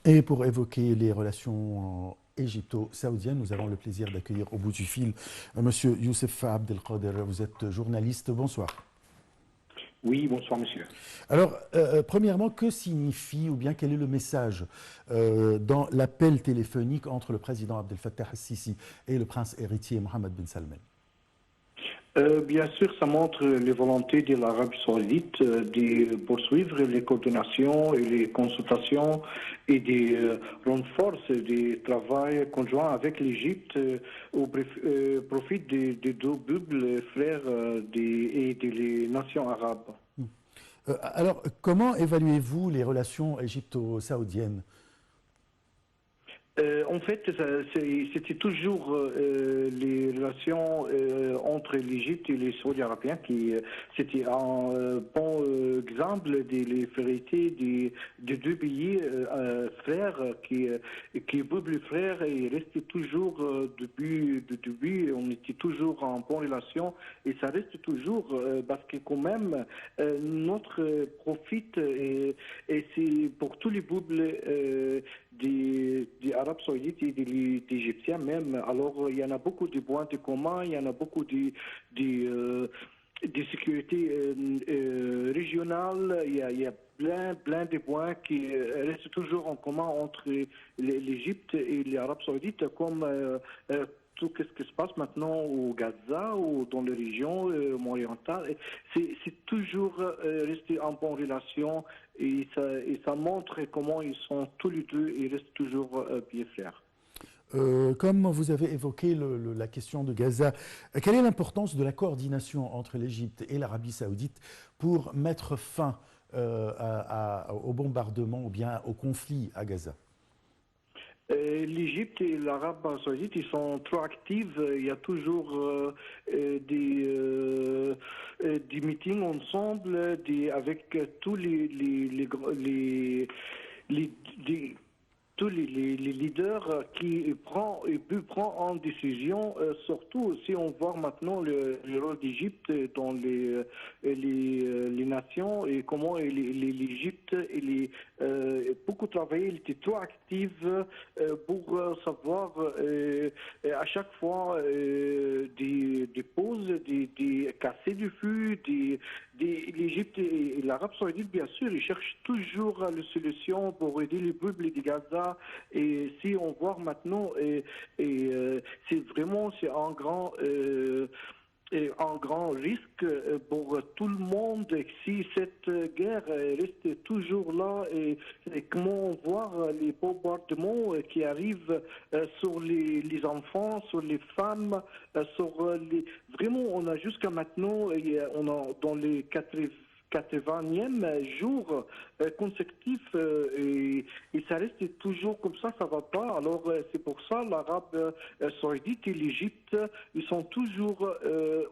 Et pour évoquer les relations égypto-saoudiennes, nous avons le plaisir d'accueillir au bout du fil Monsieur Youssef Abdelkader. Vous êtes journaliste. Bonsoir. Oui, bonsoir monsieur. Alors, premièrement, que signifie ou bien quel est le message dans l'appel téléphonique entre le président Abdel Fattah al-Sisi et le prince héritier Mohammed bin Salman? Bien sûr, ça montre les volontés de l'Arabie saoudite de poursuivre les coordinations et les consultations et de renforcer le travail conjoint avec l'Égypte au profit des deux doubles frères et des nations arabes. Alors, comment évaluez-vous les relations égypto-saoudiennes? En fait, c'était toujours les relations entre l'Égypte et les Saoudiens arabiens c'était un bon exemple de l'efférité des deux pays frères qui double frères et restaient toujours depuis le début, on était toujours en bonne relation et ça reste toujours parce que quand même notre profite et c'est pour tous les peuples des Arabes saoudites et des Égyptiens même. Alors, il y en a beaucoup de points de commun, il y en a beaucoup de sécurité régionale, il y a plein de points qui restent toujours en commun entre l'Égypte et les Arabes saoudites, comme tout ce qui se passe maintenant au Gaza ou dans les régions orientales. C'est toujours resté en bonne relation et ça montre comment ils sont tous les deux et restent toujours bien frères. Comme vous avez évoqué la question de Gaza, quelle est l'importance de la coordination entre l'Égypte et l'Arabie saoudite pour mettre fin au bombardement ou bien au conflit à Gaza? L'Égypte et l'Arabie saoudite, ils sont trop actifs. Il y a toujours des meetings ensemble, avec tous les tous les leaders qui prennent en décision, surtout si on voit maintenant le rôle d'Égypte dans les nations et comment l'Égypte beaucoup travaillé, il était trop active pour savoir à chaque fois des pauses, des casser du feu, l'Égypte et l'Arabie saoudite, bien sûr, ils cherchent toujours la solution pour aider le peuple de Gaza. Et si on voit maintenant, c'est un grand risque pour tout le monde si cette guerre reste toujours là et comment on voit les bombardements qui arrivent sur les enfants, sur les femmes, Vraiment, on a jusqu'à maintenant, on a dans les 80e jour consécutif et ça reste toujours comme ça va pas. Alors c'est pour ça l'Arabie saoudite et l'Égypte, ils sont toujours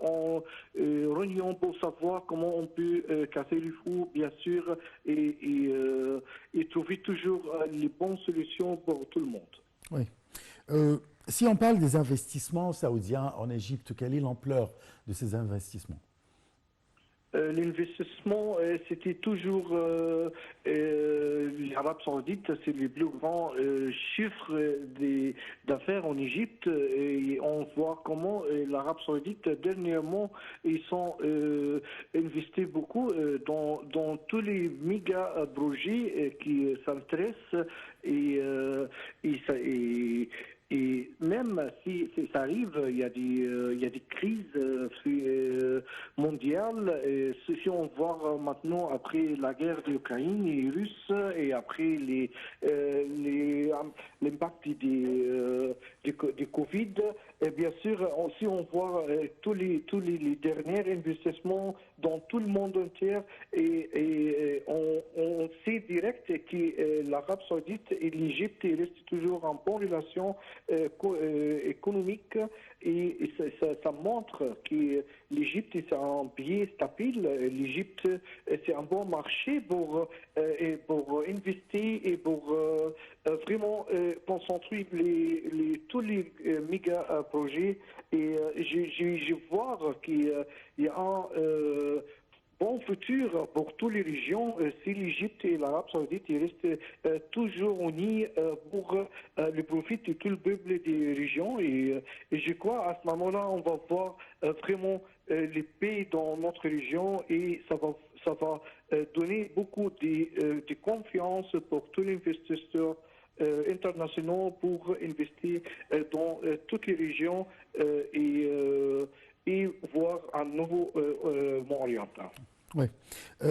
en réunion pour savoir comment on peut casser le fou, bien sûr, et trouver toujours les bonnes solutions pour tout le monde. Oui. Si on parle des investissements saoudiens en Égypte, quelle est l'ampleur de ces investissements? L'investissement, c'était toujours l'Arabie saoudite, c'est les plus grands chiffres d'affaires en Égypte. Et on voit comment l'Arabie saoudite, dernièrement, ils sont investis beaucoup dans tous les méga projets qui s'intéressent et même si ça arrive, il y a des crises mondiales. Si on voit maintenant, après la guerre d'Ukraine et Russe, et après l'impact du Covid, et bien sûr, si on voit tous les derniers investissements dans tout le monde entier, et on sait direct que l'Arabie saoudite et l'Égypte restent toujours en bonne relation économique et ça montre que l'Égypte est un pays stable. L'Égypte c'est un bon marché pour investir et pour vraiment concentrer tous les méga projets et je vois qu'il y a un bon futur pour toutes les régions si l'Égypte et l'Arabie Saoudite ils restent toujours unis pour le profit de tout le peuple des régions. Et je crois à ce moment-là, on va voir vraiment les paix dans notre région et ça va donner beaucoup de confiance pour tous les investisseurs internationaux pour investir dans toutes les régions et voir un nouveau monde oriental. Ouais.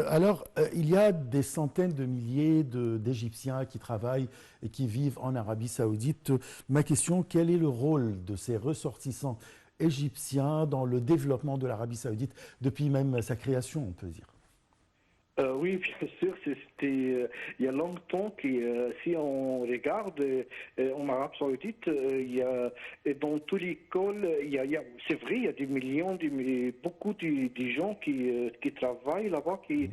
Alors, il y a des centaines de milliers d'Égyptiens qui travaillent et qui vivent en Arabie Saoudite. Ma question, quel est le rôle de ces ressortissants égyptiens dans le développement de l'Arabie Saoudite depuis même sa création, on peut dire? Oui, bien sûr, il y a longtemps que si on regarde en Arabie Saoudite, il y a dans toutes les écoles, c'est vrai, il y a des millions, beaucoup de gens qui travaillent là-bas, qui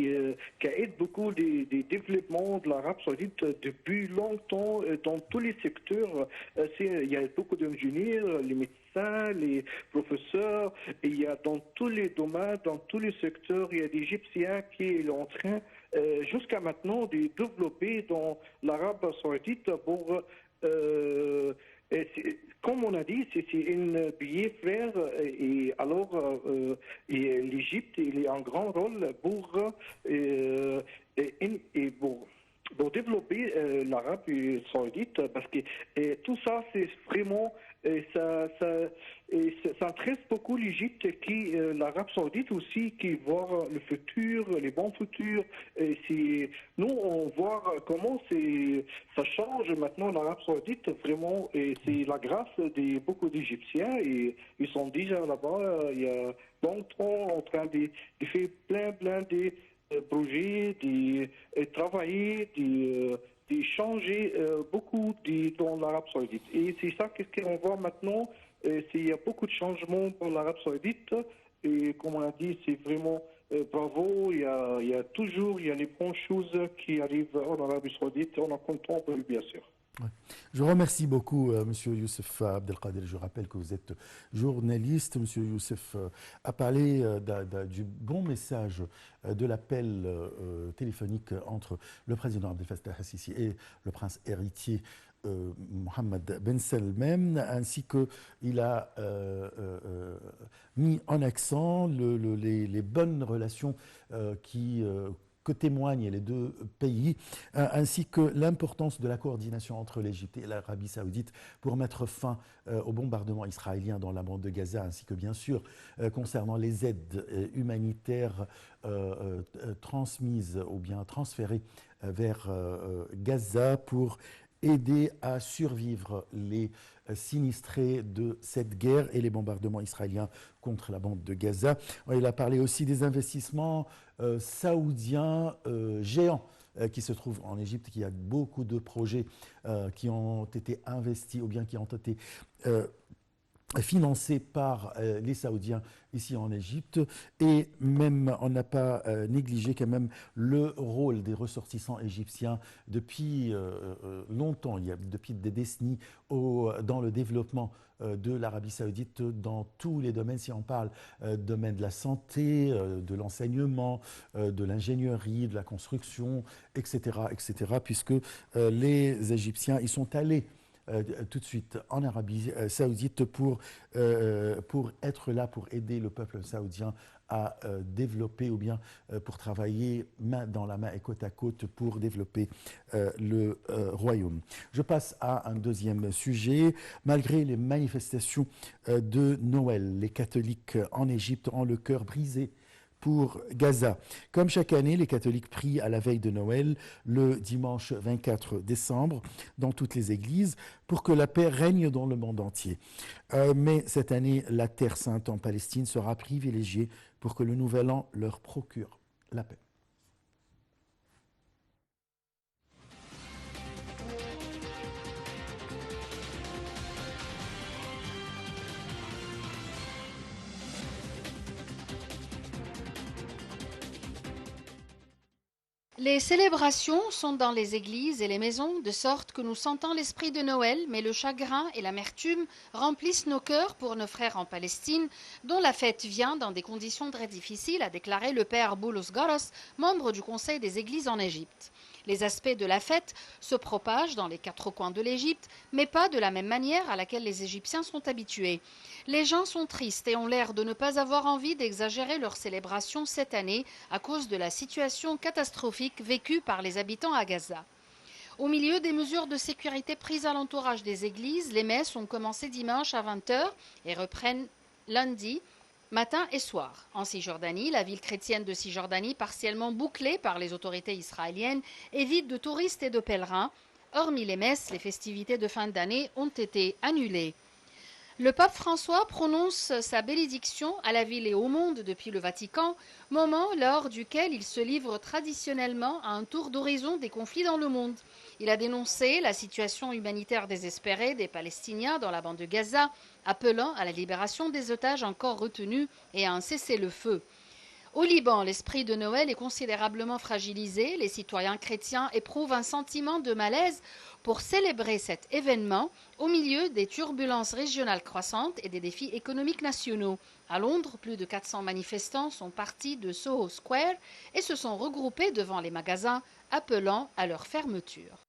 aident beaucoup des développements de l'Arabie Saoudite depuis longtemps dans tous les secteurs. Il y a beaucoup d'ingénieurs, les médecins, les professeurs, et il y a dans tous les domaines, dans tous les secteurs, il y a des Égyptiens qui sont en train, jusqu'à maintenant, de développer dans l'Arabie Saoudite pour, comme on a dit, c'est une billet frère, et alors l'Égypte, il a un grand rôle pour développer l'Arabie Saoudite, parce que tout ça, c'est vraiment, ça intéresse beaucoup l'Égypte, l'Arabie Saoudite aussi, qui voit le futur, les bons futurs. Nous, on voit comment ça change maintenant l'Arabie Saoudite, vraiment, et c'est la grâce de beaucoup d'Égyptiens, et ils sont déjà là-bas, il y a longtemps, en train de faire plein de projets, de travailler, de changer beaucoup dans l'Arabie Saoudite. Et c'est ça qu'on voit maintenant. Il y a beaucoup de changements pour l'Arabie Saoudite. Et comme on a dit, c'est vraiment bravo. Il y a toujours les bonnes choses qui arrivent en Arabie Saoudite. On est content pour lui, bien sûr. Ouais. Je vous remercie beaucoup, Monsieur Youssef Abdelkader. Je rappelle que vous êtes journaliste. Monsieur Youssef a parlé du bon message de l'appel téléphonique entre le président Abdel Fattah al-Sisi et le prince héritier Mohammed Ben Salman, ainsi qu'il a mis en accent les bonnes relations que témoignent les deux pays, ainsi que l'importance de la coordination entre l'Égypte et l'Arabie Saoudite pour mettre fin aux bombardements israéliens dans la bande de Gaza, ainsi que bien sûr concernant les aides humanitaires transmises ou bien transférées vers Gaza pour aider à survivre les sinistrés de cette guerre et les bombardements israéliens contre la bande de Gaza. Il a parlé aussi des investissements saoudiens géants qui se trouvent en Égypte, qu'il y a beaucoup de projets qui ont été investis ou bien qui ont été financé par les Saoudiens ici en Égypte, et même on n'a pas négligé quand même le rôle des ressortissants égyptiens depuis longtemps, depuis des décennies dans le développement de l'Arabie Saoudite dans tous les domaines, si on parle domaine de la santé, de l'enseignement, de l'ingénierie, de la construction, etc., puisque les Égyptiens ils sont allés tout de suite en Arabie Saoudite pour être là, pour aider le peuple saoudien à développer ou bien pour travailler main dans la main et côte à côte pour développer le royaume. Je passe à un deuxième sujet. Malgré les manifestations de Noël, les catholiques en Égypte ont le cœur brisé pour Gaza. Comme chaque année, les catholiques prient à la veille de Noël, le dimanche 24 décembre, dans toutes les églises, pour que la paix règne dans le monde entier. Mais cette année, la Terre sainte en Palestine sera privilégiée pour que le nouvel an leur procure la paix. Les célébrations sont dans les églises et les maisons, de sorte que nous sentons l'esprit de Noël, mais le chagrin et l'amertume remplissent nos cœurs pour nos frères en Palestine, dont la fête vient dans des conditions très difficiles, a déclaré le père Boulos Goros, membre du Conseil des églises en Égypte. Les aspects de la fête se propagent dans les quatre coins de l'Égypte, mais pas de la même manière à laquelle les Égyptiens sont habitués. Les gens sont tristes et ont l'air de ne pas avoir envie d'exagérer leur célébration cette année à cause de la situation catastrophique vécue par les habitants à Gaza. Au milieu des mesures de sécurité prises à l'entourage des églises, les messes ont commencé dimanche à 20 h et reprennent lundi matin et soir. En Cisjordanie, la ville chrétienne de Cisjordanie, partiellement bouclée par les autorités israéliennes, est vide de touristes et de pèlerins. Hormis les messes, les festivités de fin d'année ont été annulées. Le pape François prononce sa bénédiction à la ville et au monde depuis le Vatican, moment lors duquel il se livre traditionnellement à un tour d'horizon des conflits dans le monde. Il a dénoncé la situation humanitaire désespérée des Palestiniens dans la bande de Gaza, appelant à la libération des otages encore retenus et à un cessez-le-feu. Au Liban, l'esprit de Noël est considérablement fragilisé. Les citoyens chrétiens éprouvent un sentiment de malaise pour célébrer cet événement au milieu des turbulences régionales croissantes et des défis économiques nationaux. À Londres, plus de 400 manifestants sont partis de Soho Square et se sont regroupés devant les magasins, appelant à leur fermeture.